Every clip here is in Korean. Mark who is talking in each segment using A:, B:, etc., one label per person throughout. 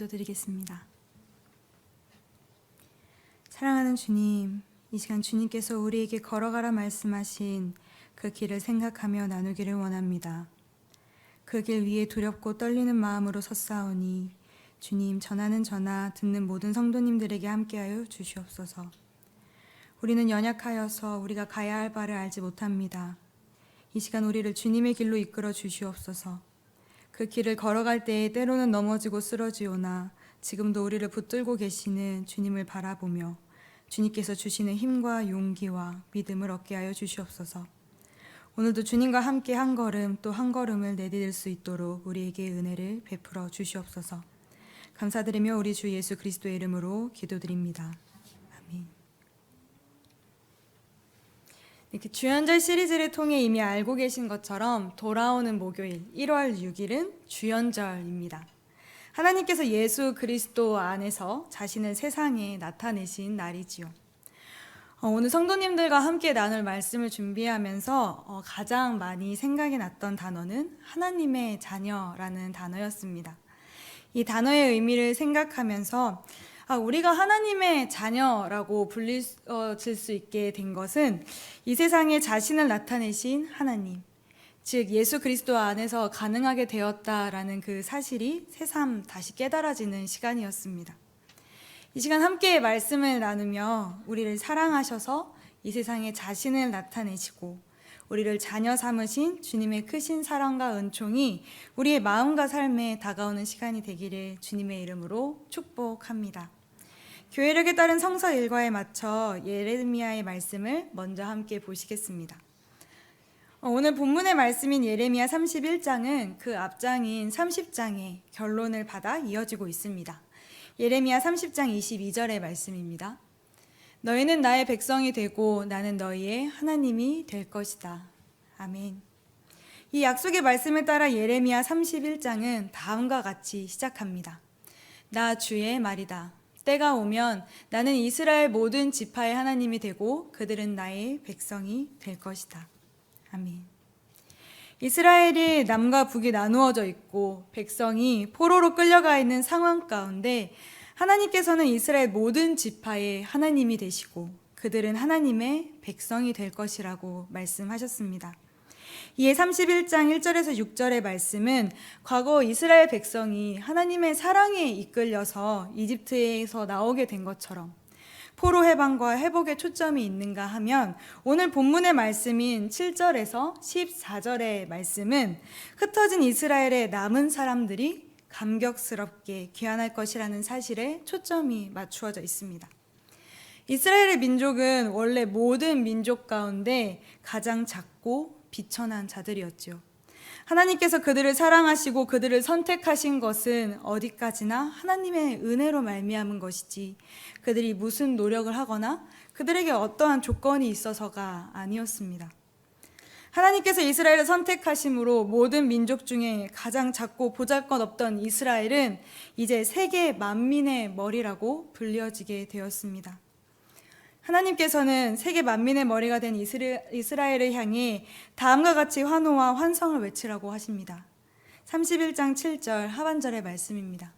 A: 기도드리겠습니다. 사랑하는 주님, 이 시간 주님께서 우리에게 걸어가라 말씀하신 그 길을 생각하며 나누기를 원합니다. 그 길 위에 두렵고 떨리는 마음으로 섰사오니 주님, 전하는 저나 듣는 모든 성도님들에게 함께하여 주시옵소서. 우리는 연약하여서 우리가 가야 할 바를 알지 못합니다. 이 시간 우리를 주님의 길로 이끌어 주시옵소서. 그 길을 걸어갈 때에 때로는 넘어지고 쓰러지오나 지금도 우리를 붙들고 계시는 주님을 바라보며 주님께서 주시는 힘과 용기와 믿음을 얻게 하여 주시옵소서. 오늘도 주님과 함께 한 걸음 또 한 걸음을 내디딜 수 있도록 우리에게 은혜를 베풀어 주시옵소서. 감사드리며 우리 주 예수 그리스도의 이름으로 기도드립니다. 아멘. 이렇게 주연절 시리즈를 통해 이미 알고 계신 것처럼 돌아오는 목요일 1월 6일은 주연절입니다. 하나님께서 예수 그리스도 안에서 자신을 세상에 나타내신 날이지요. 오늘 성도님들과 함께 나눌 말씀을 준비하면서 가장 많이 생각이 났던 단어는 하나님의 자녀라는 단어였습니다. 이 단어의 의미를 생각하면서 우리가 하나님의 자녀라고 불릴 수 있게 된 것은 이 세상에 자신을 나타내신 하나님, 즉 예수 그리스도 안에서 가능하게 되었다라는 그 사실이 새삼 다시 깨달아지는 시간이었습니다. 이 시간 함께 말씀을 나누며 우리를 사랑하셔서 이 세상에 자신을 나타내시고 우리를 자녀 삼으신 주님의 크신 사랑과 은총이 우리의 마음과 삶에 다가오는 시간이 되기를 주님의 이름으로 축복합니다. 교회력에 따른 성서 일과에 맞춰 예레미야의 말씀을 먼저 함께 보시겠습니다. 오늘 본문의 말씀인 예레미야 31장은 그 앞장인 30장의 결론을 받아 이어지고 있습니다. 예레미야 30장 22절의 말씀입니다. 너희는 나의 백성이 되고 나는 너희의 하나님이 될 것이다. 아멘. 이 약속의 말씀을 따라 예레미야 31장은 다음과 같이 시작합니다. 나 주의 말이다. 때가 오면 나는 이스라엘 모든 지파의 하나님이 되고 그들은 나의 백성이 될 것이다. 아멘. 이스라엘이 남과 북이 나누어져 있고 백성이 포로로 끌려가 있는 상황 가운데 하나님께서는 이스라엘 모든 지파의 하나님이 되시고 그들은 하나님의 백성이 될 것이라고 말씀하셨습니다. 이에 31장 1절에서 6절의 말씀은 과거 이스라엘 백성이 하나님의 사랑에 이끌려서 이집트에서 나오게 된 것처럼 포로 해방과 회복에 초점이 있는가 하면 오늘 본문의 말씀인 7절에서 14절의 말씀은 흩어진 이스라엘의 남은 사람들이 감격스럽게 귀환할 것이라는 사실에 초점이 맞추어져 있습니다. 이스라엘의 민족은 원래 모든 민족 가운데 가장 작고 비천한 자들이었죠. 하나님께서 그들을 사랑하시고 그들을 선택하신 것은 어디까지나 하나님의 은혜로 말미암은 것이지 그들이 무슨 노력을 하거나 그들에게 어떠한 조건이 있어서가 아니었습니다. 하나님께서 이스라엘을 선택하심으로 모든 민족 중에 가장 작고 보잘것없던 이스라엘은 이제 세계 만민의 머리라고 불려지게 되었습니다. 하나님께서는 세계 만민의 머리가 된 이스라엘을 향해 다음과 같이 환호와 환성을 외치라고 하십니다. 31장 7절 하반절의 말씀입니다.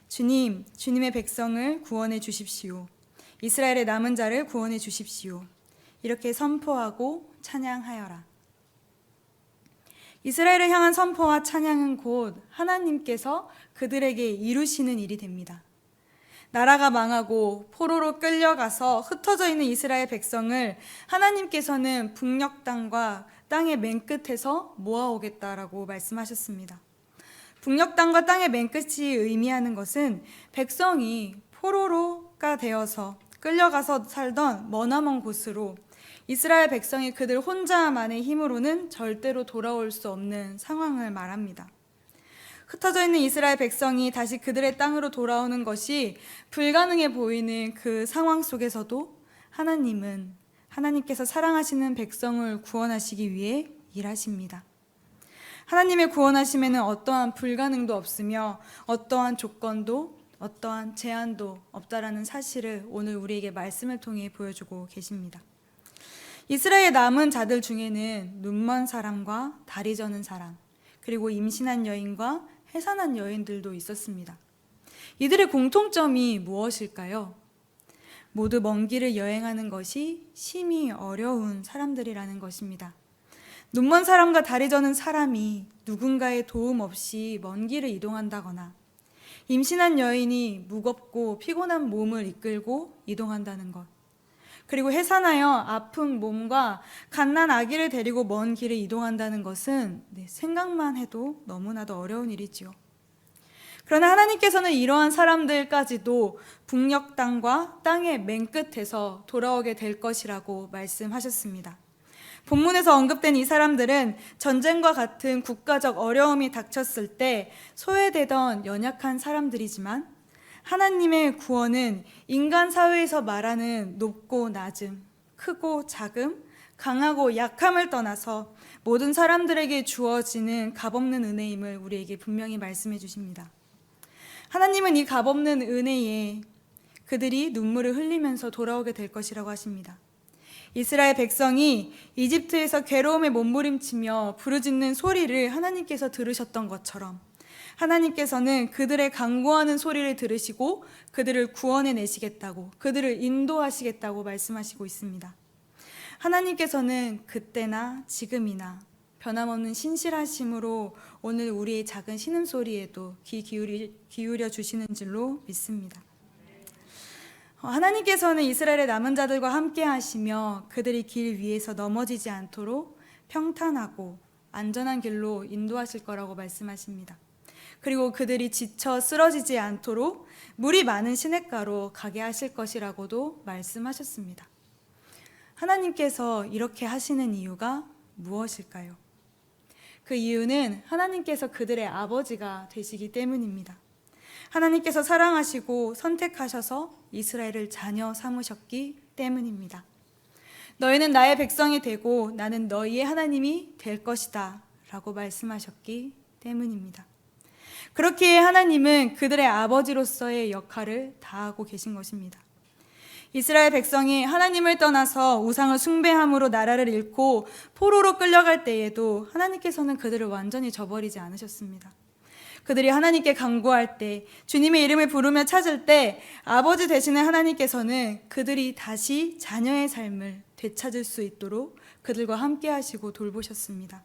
A: 주님, 주님의 백성을 구원해 주십시오. 이스라엘의 남은 자를 구원해 주십시오. 이렇게 선포하고 찬양하여라. 이스라엘을 향한 선포와 찬양은 곧 하나님께서 그들에게 이루시는 일이 됩니다. 나라가 망하고 포로로 끌려가서 흩어져 있는 이스라엘 백성을 하나님께서는 북녘 땅과 땅의 맨 끝에서 모아오겠다라고 말씀하셨습니다. 북녘 땅과 땅의 맨 끝이 의미하는 것은 백성이 포로로가 되어서 끌려가서 살던 머나먼 곳으로 이스라엘 백성이 그들 혼자만의 힘으로는 절대로 돌아올 수 없는 상황을 말합니다. 흩어져 있는 이스라엘 백성이 다시 그들의 땅으로 돌아오는 것이 불가능해 보이는 그 상황 속에서도 하나님은 하나님께서 사랑하시는 백성을 구원하시기 위해 일하십니다. 하나님의 구원하심에는 어떠한 불가능도 없으며 어떠한 조건도 어떠한 제한도 없다라는 사실을 오늘 우리에게 말씀을 통해 보여주고 계십니다. 이스라엘 남은 자들 중에는 눈먼 사람과 다리 저는 사람, 그리고 임신한 여인과 해산한 여인들도 있었습니다. 이들의 공통점이 무엇일까요? 모두 먼 길을 여행하는 것이 심히 어려운 사람들이라는 것입니다. 눈먼 사람과 다리 저는 사람이 누군가의 도움 없이 먼 길을 이동한다거나 임신한 여인이 무겁고 피곤한 몸을 이끌고 이동한다는 것, 그리고 해산하여 아픈 몸과 갓난 아기를 데리고 먼 길을 이동한다는 것은 생각만 해도 너무나도 어려운 일이지요. 그러나 하나님께서는 이러한 사람들까지도 북녘 땅과 땅의 맨 끝에서 돌아오게 될 것이라고 말씀하셨습니다. 본문에서 언급된 이 사람들은 전쟁과 같은 국가적 어려움이 닥쳤을 때 소외되던 연약한 사람들이지만 하나님의 구원은 인간 사회에서 말하는 높고 낮음, 크고 작음, 강하고 약함을 떠나서 모든 사람들에게 주어지는 값없는 은혜임을 우리에게 분명히 말씀해 주십니다. 하나님은 이 값없는 은혜에 그들이 눈물을 흘리면서 돌아오게 될 것이라고 하십니다. 이스라엘 백성이 이집트에서 괴로움에 몸부림치며 부르짖는 소리를 하나님께서 들으셨던 것처럼 하나님께서는 그들의 간구하는 소리를 들으시고 그들을 구원해 내시겠다고, 그들을 인도하시겠다고 말씀하시고 있습니다. 하나님께서는 그때나 지금이나 변함없는 신실하심으로 오늘 우리의 작은 신음소리에도 귀 기울여 주시는 줄로 믿습니다. 하나님께서는 이스라엘의 남은 자들과 함께 하시며 그들이 길 위에서 넘어지지 않도록 평탄하고 안전한 길로 인도하실 거라고 말씀하십니다. 그리고 그들이 지쳐 쓰러지지 않도록 물이 많은 시냇가로 가게 하실 것이라고도 말씀하셨습니다. 하나님께서 이렇게 하시는 이유가 무엇일까요? 그 이유는 하나님께서 그들의 아버지가 되시기 때문입니다. 하나님께서 사랑하시고 선택하셔서 이스라엘을 자녀 삼으셨기 때문입니다. 너희는 나의 백성이 되고 나는 너희의 하나님이 될 것이다 라고 말씀하셨기 때문입니다. 그렇기에 하나님은 그들의 아버지로서의 역할을 다하고 계신 것입니다. 이스라엘 백성이 하나님을 떠나서 우상을 숭배함으로 나라를 잃고 포로로 끌려갈 때에도 하나님께서는 그들을 완전히 저버리지 않으셨습니다. 그들이 하나님께 간구할 때, 주님의 이름을 부르며 찾을 때 아버지 되시는 하나님께서는 그들이 다시 자녀의 삶을 되찾을 수 있도록 그들과 함께 하시고 돌보셨습니다.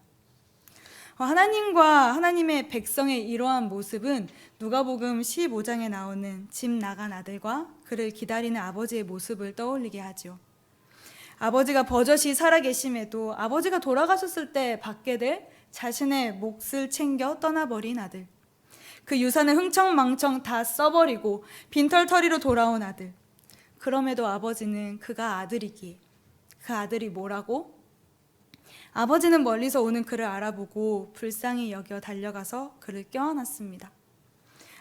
A: 하나님과 하나님의 백성의 이러한 모습은 누가복음 15장에 나오는 집 나간 아들과 그를 기다리는 아버지의 모습을 떠올리게 하죠. 아버지가 버젓이 살아계심에도 아버지가 돌아가셨을 때 받게 될 자신의 몫을 챙겨 떠나버린 아들, 그 유산을 흥청망청 다 써버리고 빈털터리로 돌아온 아들. 그럼에도 아버지는 그가 아들이기에, 그 아들이 뭐라고? 아버지는 멀리서 오는 그를 알아보고 불쌍히 여겨 달려가서 그를 껴안았습니다.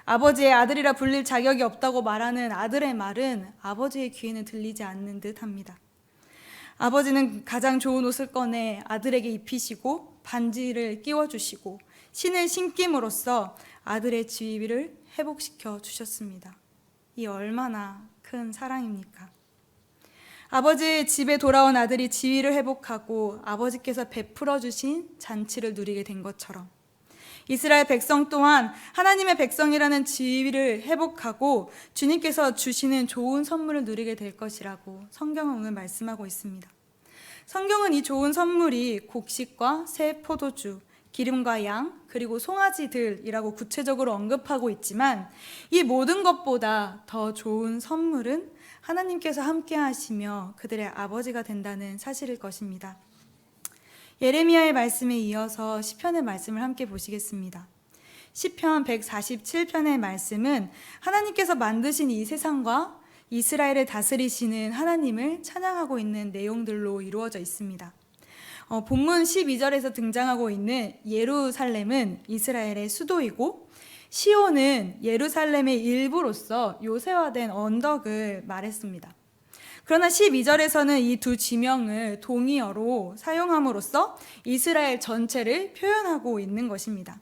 A: 아버지의 아들이라 불릴 자격이 없다고 말하는 아들의 말은 아버지의 귀에는 들리지 않는 듯합니다. 아버지는 가장 좋은 옷을 꺼내 아들에게 입히시고 반지를 끼워주시고 신을 신김으로써 아들의 지위를 회복시켜 주셨습니다. 이 얼마나 큰 사랑입니까? 아버지의 집에 돌아온 아들이 지위를 회복하고 아버지께서 베풀어 주신 잔치를 누리게 된 것처럼 이스라엘 백성 또한 하나님의 백성이라는 지위를 회복하고 주님께서 주시는 좋은 선물을 누리게 될 것이라고 성경은 오늘 말씀하고 있습니다. 성경은 이 좋은 선물이 곡식과 새 포도주, 기름과 양, 그리고 송아지들이라고 구체적으로 언급하고 있지만 이 모든 것보다 더 좋은 선물은 하나님께서 함께 하시며 그들의 아버지가 된다는 사실일 것입니다. 예레미야의 말씀에 이어서 시편의 말씀을 함께 보시겠습니다. 시편 147편의 말씀은 하나님께서 만드신 이 세상과 이스라엘을 다스리시는 하나님을 찬양하고 있는 내용들로 이루어져 있습니다. 본문 12절에서 등장하고 있는 예루살렘은 이스라엘의 수도이고 시온은 예루살렘의 일부로서 요새화된 언덕을 말했습니다. 그러나 12절에서는 이 두 지명을 동의어로 사용함으로써 이스라엘 전체를 표현하고 있는 것입니다.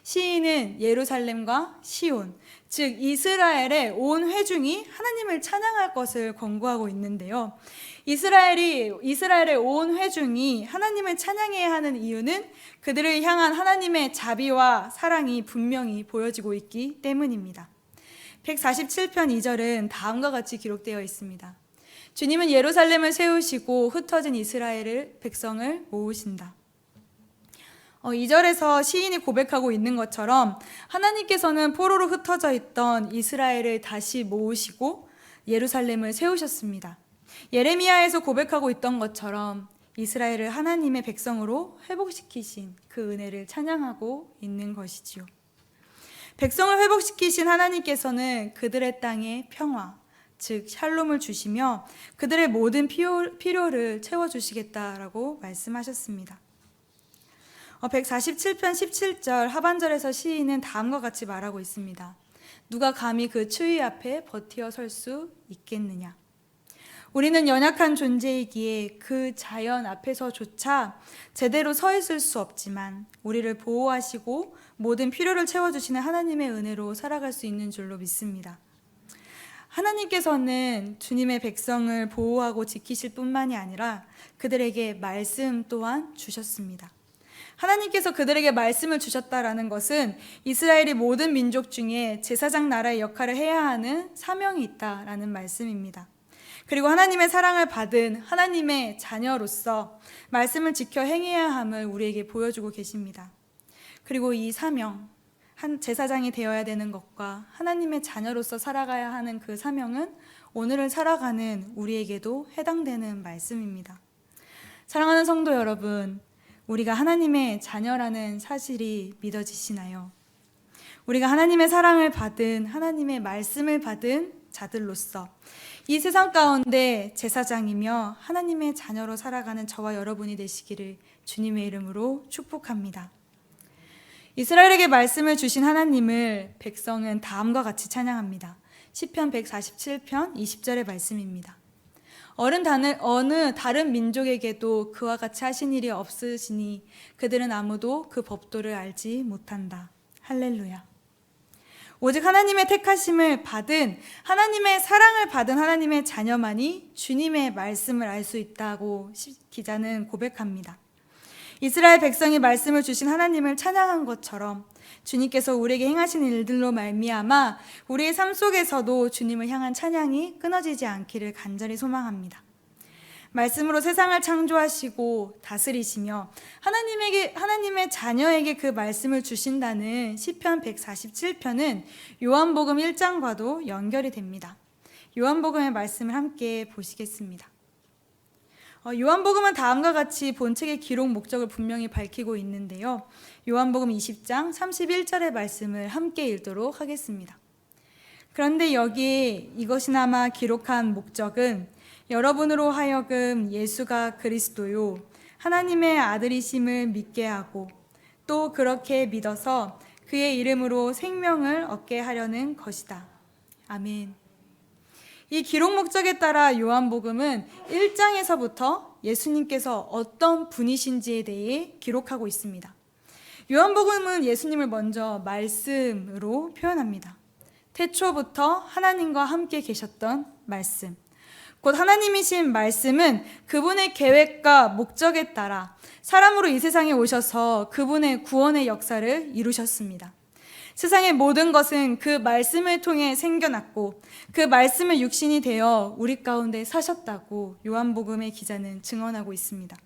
A: 시인은 예루살렘과 시온, 즉 이스라엘의 온 회중이 하나님을 찬양할 것을 권고하고 있는데요. 이스라엘의 온 회중이 하나님을 찬양해야 하는 이유는 그들을 향한 하나님의 자비와 사랑이 분명히 보여지고 있기 때문입니다. 147편 2절은 다음과 같이 기록되어 있습니다. 주님은 예루살렘을 세우시고 흩어진 이스라엘을 백성을 모으신다. 2절에서 시인이 고백하고 있는 것처럼 하나님께서는 포로로 흩어져 있던 이스라엘을 다시 모으시고 예루살렘을 세우셨습니다. 예레미야에서 고백하고 있던 것처럼 이스라엘을 하나님의 백성으로 회복시키신 그 은혜를 찬양하고 있는 것이지요. 백성을 회복시키신 하나님께서는 그들의 땅에 평화, 즉 샬롬을 주시며 그들의 모든 필요를 채워주시겠다라고 말씀하셨습니다. 147편 17절 하반절에서 시인은 다음과 같이 말하고 있습니다. 누가 감히 그 추위 앞에 버티어 설 수 있겠느냐. 우리는 연약한 존재이기에 그 자연 앞에서조차 제대로 서 있을 수 없지만 우리를 보호하시고 모든 필요를 채워주시는 하나님의 은혜로 살아갈 수 있는 줄로 믿습니다. 하나님께서는 주님의 백성을 보호하고 지키실 뿐만이 아니라 그들에게 말씀 또한 주셨습니다. 하나님께서 그들에게 말씀을 주셨다라는 것은 이스라엘이 모든 민족 중에 제사장 나라의 역할을 해야 하는 사명이 있다라는 말씀입니다. 그리고 하나님의 사랑을 받은 하나님의 자녀로서 말씀을 지켜 행해야 함을 우리에게 보여주고 계십니다. 그리고 이 사명, 한 제사장이 되어야 되는 것과 하나님의 자녀로서 살아가야 하는 그 사명은 오늘을 살아가는 우리에게도 해당되는 말씀입니다. 사랑하는 성도 여러분, 우리가 하나님의 자녀라는 사실이 믿어지시나요? 우리가 하나님의 사랑을 받은, 하나님의 말씀을 받은 자들로서 이 세상 가운데 제사장이며 하나님의 자녀로 살아가는 저와 여러분이 되시기를 주님의 이름으로 축복합니다. 이스라엘에게 말씀을 주신 하나님을 백성은 다음과 같이 찬양합니다. 시편 147편 20절의 말씀입니다. 어느 다른 민족에게도 그와 같이 하신 일이 없으시니 그들은 아무도 그 법도를 알지 못한다. 할렐루야. 오직 하나님의 택하심을 받은, 하나님의 사랑을 받은 하나님의 자녀만이 주님의 말씀을 알 수 있다고 기자는 고백합니다. 이스라엘 백성이 말씀을 주신 하나님을 찬양한 것처럼 주님께서 우리에게 행하신 일들로 말미암아 우리의 삶 속에서도 주님을 향한 찬양이 끊어지지 않기를 간절히 소망합니다. 말씀으로 세상을 창조하시고 다스리시며 하나님의 자녀에게 그 말씀을 주신다는 시편 147편은 요한복음 1장과도 연결이 됩니다. 요한복음의 말씀을 함께 보시겠습니다. 요한복음은 다음과 같이 본책의 기록 목적을 분명히 밝히고 있는데요. 요한복음 20장 31절의 말씀을 함께 읽도록 하겠습니다. 그런데 여기 이것이나마 기록한 목적은 여러분으로 하여금 예수가 그리스도요 하나님의 아들이심을 믿게 하고 또 그렇게 믿어서 그의 이름으로 생명을 얻게 하려는 것이다. 아멘. 이 기록 목적에 따라 요한복음은 1장에서부터 예수님께서 어떤 분이신지에 대해 기록하고 있습니다. 요한복음은 예수님을 먼저 말씀으로 표현합니다. 태초부터 하나님과 함께 계셨던 말씀, 곧 하나님이신 말씀은 그분의 계획과 목적에 따라 사람으로 이 세상에 오셔서 그분의 구원의 역사를 이루셨습니다. 세상의 모든 것은 그 말씀을 통해 생겨났고 그 말씀을 육신이 되어 우리 가운데 사셨다고 요한복음의 기자는 증언하고 있습니다.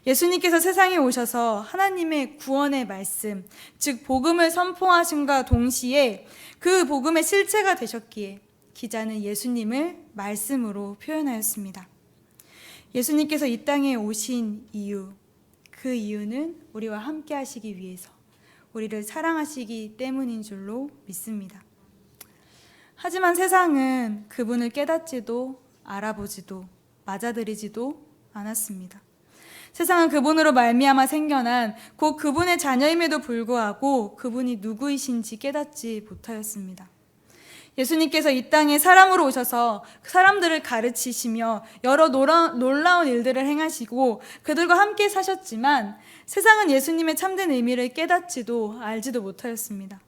A: 예수님께서 세상에 오셔서 하나님의 구원의 말씀, 즉 복음을 선포하심과 동시에 그 복음의 실체가 되셨기에 기자는 예수님을 말씀으로 표현하였습니다. 예수님께서 이 땅에 오신 이유, 그 이유는 우리와 함께 하시기 위해서, 우리를 사랑하시기 때문인 줄로 믿습니다. 하지만 세상은 그분을 깨닫지도 알아보지도 맞아들이지도 않았습니다. 세상은 그분으로 말미암아 생겨난 곧 그분의 자녀임에도 불구하고 그분이 누구이신지 깨닫지 못하였습니다. 예수님께서 이 땅에 사람으로 오셔서 사람들을 가르치시며 여러 놀라운 일들을 행하시고 그들과 함께 사셨지만 세상은 예수님의 참된 의미를 깨닫지도 알지도 못하였습니다.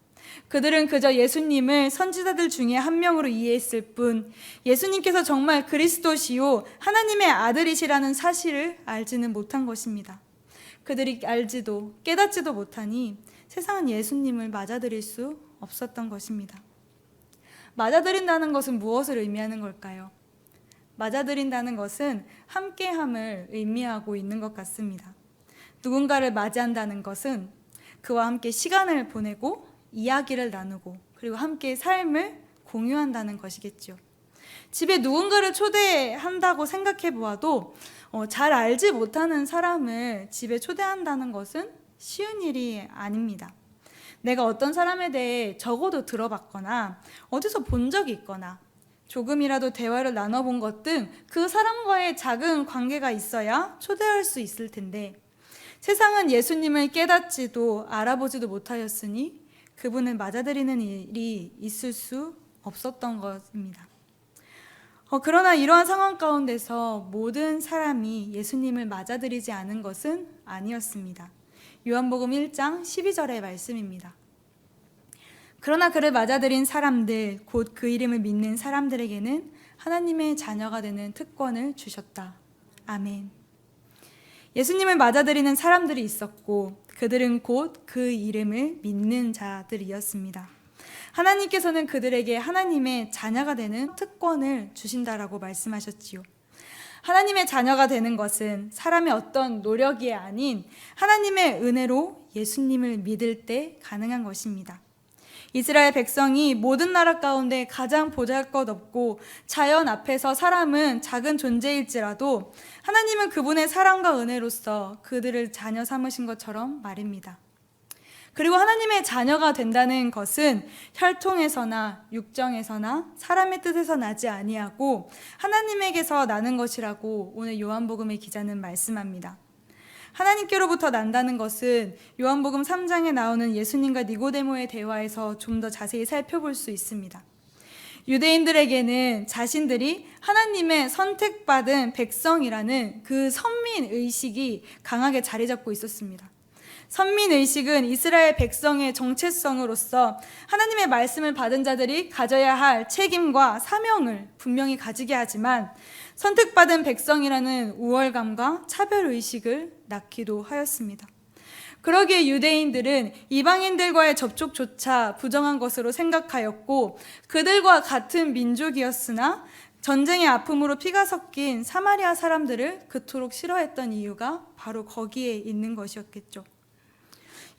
A: 그들은 그저 예수님을 선지자들 중에 한 명으로 이해했을 뿐 예수님께서 정말 그리스도시요 하나님의 아들이시라는 사실을 알지는 못한 것입니다. 그들이 알지도 깨닫지도 못하니 세상은 예수님을 맞아들일 수 없었던 것입니다. 맞아들인다는 것은 무엇을 의미하는 걸까요? 맞아들인다는 것은 함께함을 의미하고 있는 것 같습니다. 누군가를 맞이한다는 것은 그와 함께 시간을 보내고 이야기를 나누고 그리고 함께 삶을 공유한다는 것이겠죠. 집에 누군가를 초대한다고 생각해 보아도 잘 알지 못하는 사람을 집에 초대한다는 것은 쉬운 일이 아닙니다. 내가 어떤 사람에 대해 적어도 들어봤거나 어디서 본 적이 있거나 조금이라도 대화를 나눠본 것 등 그 사람과의 작은 관계가 있어야 초대할 수 있을 텐데 세상은 예수님을 깨닫지도 알아보지도 못하였으니 그분을 맞아들이는 일이 있을 수 없었던 것입니다. 그러나 이러한 상황 가운데서 모든 사람이 예수님을 맞아들이지 않은 것은 아니었습니다. 요한복음 1장 12절의 말씀입니다. 그러나 그를 맞아들인 사람들, 곧 그 이름을 믿는 사람들에게는 하나님의 자녀가 되는 특권을 주셨다. 아멘. 예수님을 맞아들이는 사람들이 있었고 그들은 곧 그 이름을 믿는 자들이었습니다. 하나님께서는 그들에게 하나님의 자녀가 되는 특권을 주신다라고 말씀하셨지요. 하나님의 자녀가 되는 것은 사람의 어떤 노력이 아닌 하나님의 은혜로 예수님을 믿을 때 가능한 것입니다. 이스라엘 백성이 모든 나라 가운데 가장 보잘것없고 자연 앞에서 사람은 작은 존재일지라도 하나님은 그분의 사랑과 은혜로서 그들을 자녀 삼으신 것처럼 말입니다. 그리고 하나님의 자녀가 된다는 것은 혈통에서나 육정에서나 사람의 뜻에서 나지 아니하고 하나님에게서 나는 것이라고 오늘 요한복음의 기자는 말씀합니다. 하나님께로부터 난다는 것은 요한복음 3장에 나오는 예수님과 니고데모의 대화에서 좀 더 자세히 살펴볼 수 있습니다. 유대인들에게는 자신들이 하나님의 선택받은 백성이라는 그 선민의식이 강하게 자리 잡고 있었습니다. 선민의식은 이스라엘 백성의 정체성으로서 하나님의 말씀을 받은 자들이 가져야 할 책임과 사명을 분명히 가지게 하지만 선택받은 백성이라는 우월감과 차별의식을 낳기도 하였습니다. 그러기에 유대인들은 이방인들과의 접촉조차 부정한 것으로 생각하였고 그들과 같은 민족이었으나 전쟁의 아픔으로 피가 섞인 사마리아 사람들을 그토록 싫어했던 이유가 바로 거기에 있는 것이었겠죠.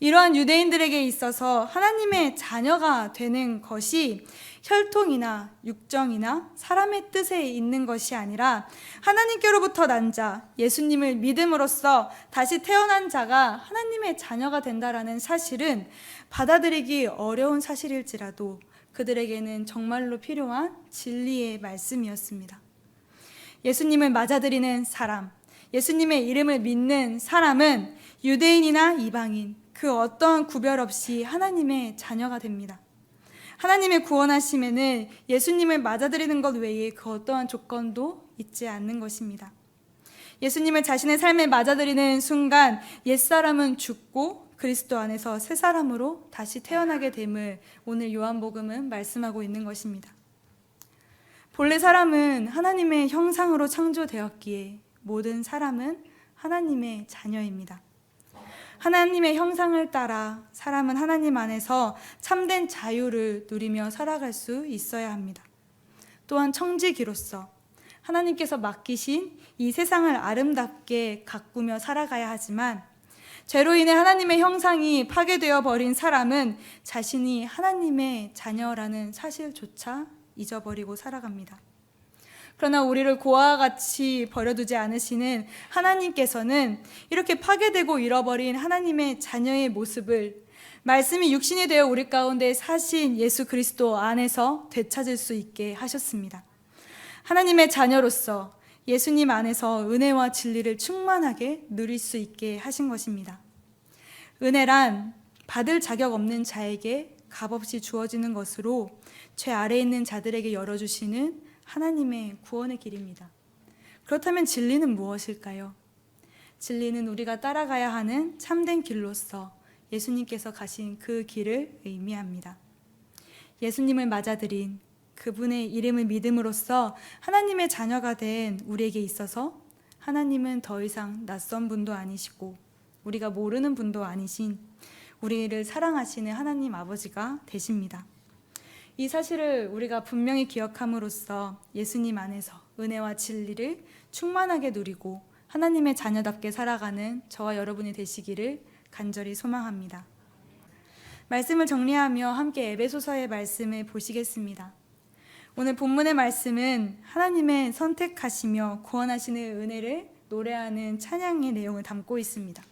A: 이러한 유대인들에게 있어서 하나님의 자녀가 되는 것이 혈통이나 육정이나 사람의 뜻에 있는 것이 아니라 하나님께로부터 난 자, 예수님을 믿음으로써 다시 태어난 자가 하나님의 자녀가 된다라는 사실은 받아들이기 어려운 사실일지라도 그들에게는 정말로 필요한 진리의 말씀이었습니다. 예수님을 맞아들이는 사람, 예수님의 이름을 믿는 사람은 유대인이나 이방인 그 어떠한 구별 없이 하나님의 자녀가 됩니다. 하나님의 구원하심에는 예수님을 맞아들이는 것 외에 그 어떠한 조건도 있지 않는 것입니다. 예수님을 자신의 삶에 맞아들이는 순간 옛사람은 죽고 그리스도 안에서 새 사람으로 다시 태어나게 됨을 오늘 요한복음은 말씀하고 있는 것입니다. 본래 사람은 하나님의 형상으로 창조되었기에 모든 사람은 하나님의 자녀입니다. 하나님의 형상을 따라 사람은 하나님 안에서 참된 자유를 누리며 살아갈 수 있어야 합니다. 또한 청지기로서 하나님께서 맡기신 이 세상을 아름답게 가꾸며 살아가야 하지만 죄로 인해 하나님의 형상이 파괴되어 버린 사람은 자신이 하나님의 자녀라는 사실조차 잊어버리고 살아갑니다. 그러나 우리를 고아와 같이 버려두지 않으시는 하나님께서는 이렇게 파괴되고 잃어버린 하나님의 자녀의 모습을 말씀이 육신이 되어 우리 가운데 사신 예수 그리스도 안에서 되찾을 수 있게 하셨습니다. 하나님의 자녀로서 예수님 안에서 은혜와 진리를 충만하게 누릴 수 있게 하신 것입니다. 은혜란 받을 자격 없는 자에게 값없이 주어지는 것으로 죄 아래에 있는 자들에게 열어주시는 하나님의 구원의 길입니다. 그렇다면 진리는 무엇일까요? 진리는 우리가 따라가야 하는 참된 길로서 예수님께서 가신 그 길을 의미합니다. 예수님을 맞아들인 그분의 이름을 믿음으로써 하나님의 자녀가 된 우리에게 있어서 하나님은 더 이상 낯선 분도 아니시고 우리가 모르는 분도 아니신 우리를 사랑하시는 하나님 아버지가 되십니다. 이 사실을 우리가 분명히 기억함으로써 예수님 안에서 은혜와 진리를 충만하게 누리고 하나님의 자녀답게 살아가는 저와 여러분이 되시기를 간절히 소망합니다. 말씀을 정리하며 함께 에베소서의 말씀을 보시겠습니다. 오늘 본문의 말씀은 하나님의 선택하시며 구원하시는 은혜를 노래하는 찬양의 내용을 담고 있습니다.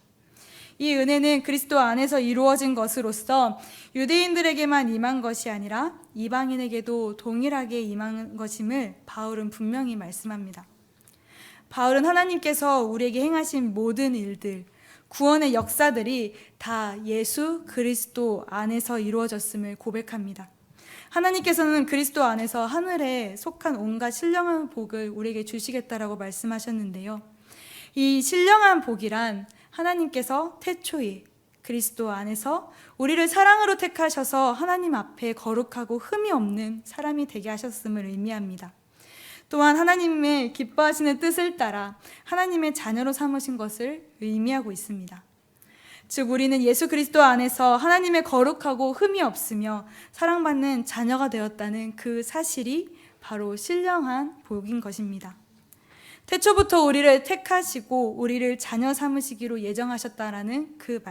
A: 이 은혜는 그리스도 안에서 이루어진 것으로서 유대인들에게만 임한 것이 아니라 이방인에게도 동일하게 임한 것임을 바울은 분명히 말씀합니다. 바울은 하나님께서 우리에게 행하신 모든 일들, 구원의 역사들이 다 예수 그리스도 안에서 이루어졌음을 고백합니다. 하나님께서는 그리스도 안에서 하늘에 속한 온갖 신령한 복을 우리에게 주시겠다라고 말씀하셨는데요. 이 신령한 복이란 하나님께서 태초에 그리스도 안에서 우리를 사랑으로 택하셔서 하나님 앞에 거룩하고 흠이 없는 사람이 되게 하셨음을 의미합니다. 또한 하나님의 기뻐하시는 뜻을 따라 하나님의 자녀로 삼으신 것을 의미하고 있습니다. 즉 우리는 예수 그리스도 안에서 하나님의 거룩하고 흠이 없으며 사랑받는 자녀가 되었다는 그 사실이 바로 신령한 복인 것입니다. 태초부터 우리를 택하시고 우리를 자녀 삼으시기로 예정하셨다라는 그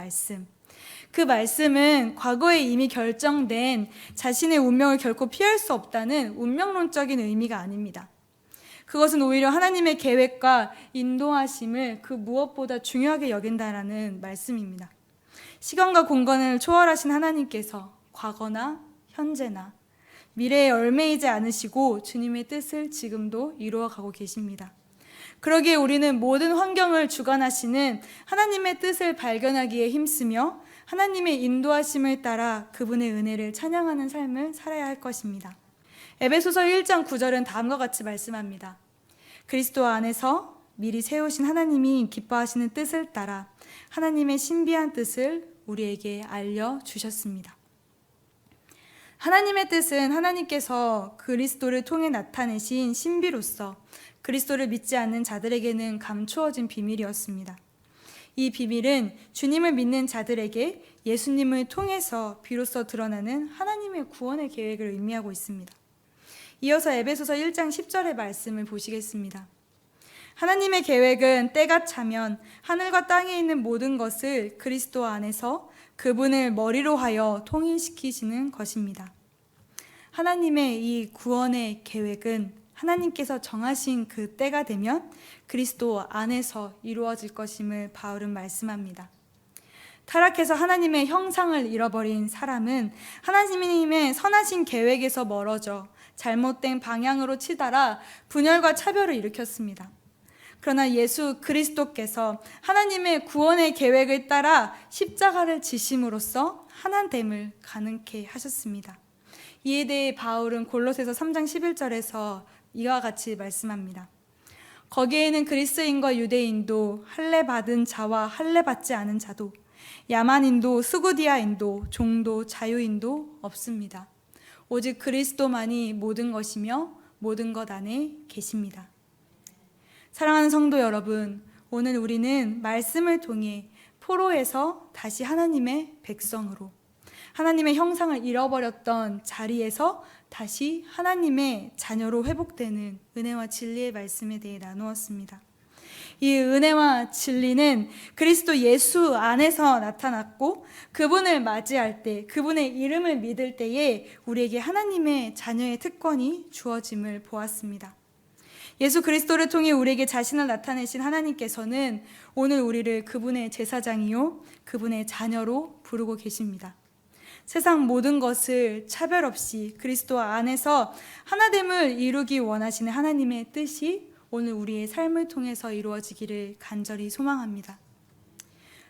A: 말씀은 과거에 이미 결정된 자신의 운명을 결코 피할 수 없다는 운명론적인 의미가 아닙니다. 그것은 오히려 하나님의 계획과 인도하심을 그 무엇보다 중요하게 여긴다라는 말씀입니다. 시간과 공간을 초월하신 하나님께서 과거나 현재나 미래에 얽매이지 않으시고 주님의 뜻을 지금도 이루어가고 계십니다. 그러기에 우리는 모든 환경을 주관하시는 하나님의 뜻을 발견하기에 힘쓰며 하나님의 인도하심을 따라 그분의 은혜를 찬양하는 삶을 살아야 할 것입니다. 에베소서 1장 9절은 다음과 같이 말씀합니다. 그리스도 안에서 미리 세우신 하나님이 기뻐하시는 뜻을 따라 하나님의 신비한 뜻을 우리에게 알려주셨습니다. 하나님의 뜻은 하나님께서 그리스도를 통해 나타내신 신비로서 그리스도를 믿지 않는 자들에게는 감추어진 비밀이었습니다. 이 비밀은 주님을 믿는 자들에게 예수님을 통해서 비로소 드러나는 하나님의 구원의 계획을 의미하고 있습니다. 이어서 에베소서 1장 10절의 말씀을 보시겠습니다. 하나님의 계획은 때가 차면 하늘과 땅에 있는 모든 것을 그리스도 안에서 그분을 머리로 하여 통일시키시는 것입니다. 하나님의 이 구원의 계획은 하나님께서 정하신 그 때가 되면 그리스도 안에서 이루어질 것임을 바울은 말씀합니다. 타락해서 하나님의 형상을 잃어버린 사람은 하나님의 선하신 계획에서 멀어져 잘못된 방향으로 치달아 분열과 차별을 일으켰습니다. 그러나 예수 그리스도께서 하나님의 구원의 계획을 따라 십자가를 지심으로써 하나됨을 가능케 하셨습니다. 이에 대해 바울은 골로새서 3장 11절에서 이와 같이 말씀합니다. 거기에는 그리스인과 유대인도 할례받은 자와 할례받지 않은 자도 야만인도 스구디아인도 종도 자유인도 없습니다. 오직 그리스도만이 모든 것이며 모든 것 안에 계십니다. 사랑하는 성도 여러분, 오늘 우리는 말씀을 통해 포로에서 다시 하나님의 백성으로 하나님의 형상을 잃어버렸던 자리에서 다시 하나님의 자녀로 회복되는 은혜와 진리의 말씀에 대해 나누었습니다. 이 은혜와 진리는 그리스도 예수 안에서 나타났고 그분을 맞이할 때, 그분의 이름을 믿을 때에 우리에게 하나님의 자녀의 특권이 주어짐을 보았습니다. 예수 그리스도를 통해 우리에게 자신을 나타내신 하나님께서는 오늘 우리를 그분의 제사장이요 그분의 자녀로 부르고 계십니다. 세상 모든 것을 차별 없이 그리스도 안에서 하나됨을 이루기 원하시는 하나님의 뜻이 오늘 우리의 삶을 통해서 이루어지기를 간절히 소망합니다.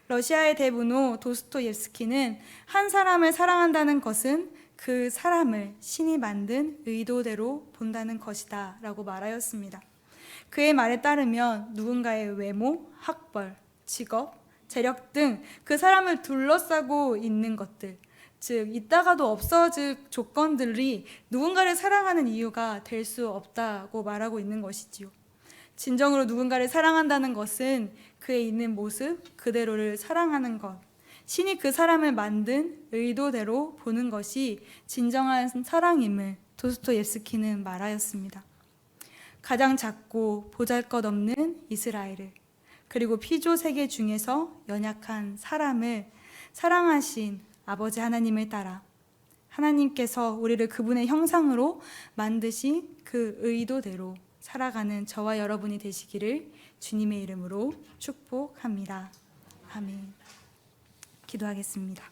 A: 러시아의 대문호 도스토옙스키는 한 사람을 사랑한다는 것은 그 사람을 신이 만든 의도대로 본다는 것이다 라고 말하였습니다. 그의 말에 따르면 누군가의 외모, 학벌, 직업, 재력 등 그 사람을 둘러싸고 있는 것들, 즉 있다가도 없어질 조건들이 누군가를 사랑하는 이유가 될 수 없다고 말하고 있는 것이지요. 진정으로 누군가를 사랑한다는 것은 그의 있는 모습 그대로를 사랑하는 것, 신이 그 사람을 만든 의도대로 보는 것이 진정한 사랑임을 도스토옙스키는 말하였습니다. 가장 작고 보잘것없는 이스라엘을, 그리고 피조 세계 중에서 연약한 사람을 사랑하신 아버지 하나님을 따라 하나님께서 우리를 그분의 형상으로 만드신 그 의도대로 살아가는 저와 여러분이 되시기를 주님의 이름으로 축복합니다. 아멘. 기도하겠습니다.